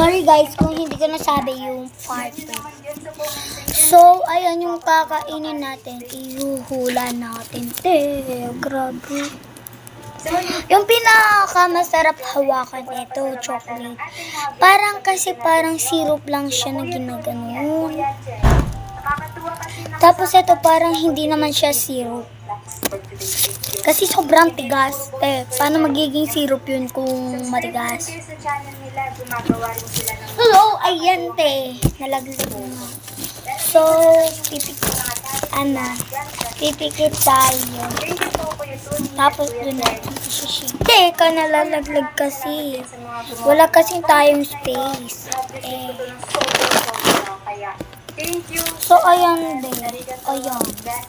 Sorry guys kung hindi ko nasabi yung part 2. So, ayan yung kakainin natin. Ihuhula natin. Grabe. Yung pinakamasarap hawakan ito, chocolate. Parang syrup lang siya na ginaganon. Tapos ito parang hindi naman siya syrup. Kasi sobrang tigas. Paano magiging syrup yun kung matigas? Hello, ayan nalaglag na. So, pipikit tayo. Tapos dun natin isishig. Teka, nalalaglag kasi. Wala kasi tayong space. So, ayan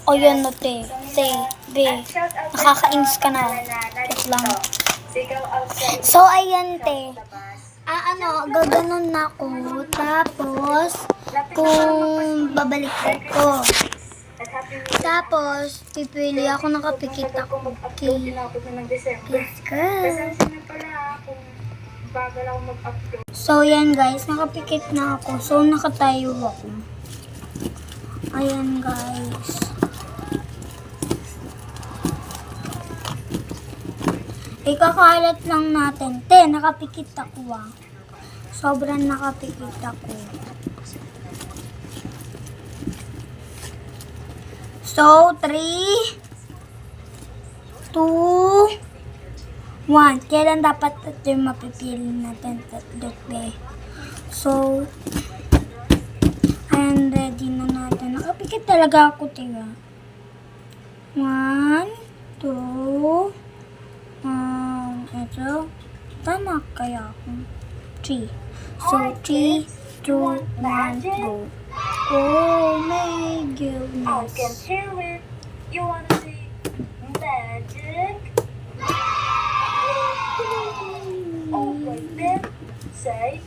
Ayan na nakakainis ka na. Wait lang. So, ayan gaganon na ako. Tapos, kung babalik ko. Tapos, pipili ako, nakapikit ako. So, yan guys, nakapikit na ako. So, nakatayo ako. Ayan guys. Ikakalat lang natin. Nakapikit ako Sobrang nakapikit ako. So, 3, 2, 1. Kailan dapat ito yung mapipili natin? So, ayan, ready na natin. Nakapikit talaga ako, 1, 2, ito. Tama kaya ako. 3. So, 3, 2, 1, go. Oh my goodness. I can hear it. You wanna see magic? Alright then, say.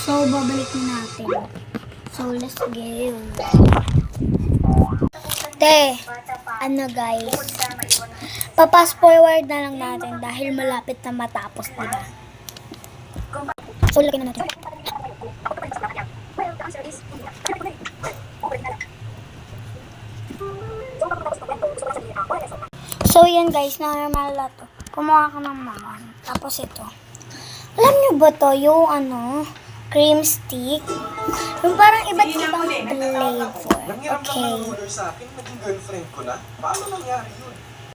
So, babalik na natin. So, let's go. Guys. Papas forward na lang natin dahil malapit na matapos, diba? So, lagyan na natin. So, yan guys, normal na to. Kumuha ka ng mamon. Tapos ito. Alam nyo ba to, yung cream stick? Yung parang iba't ibang flavor. Okay. Sa akin, maging girlfriend ko na. Paano nangyari yun?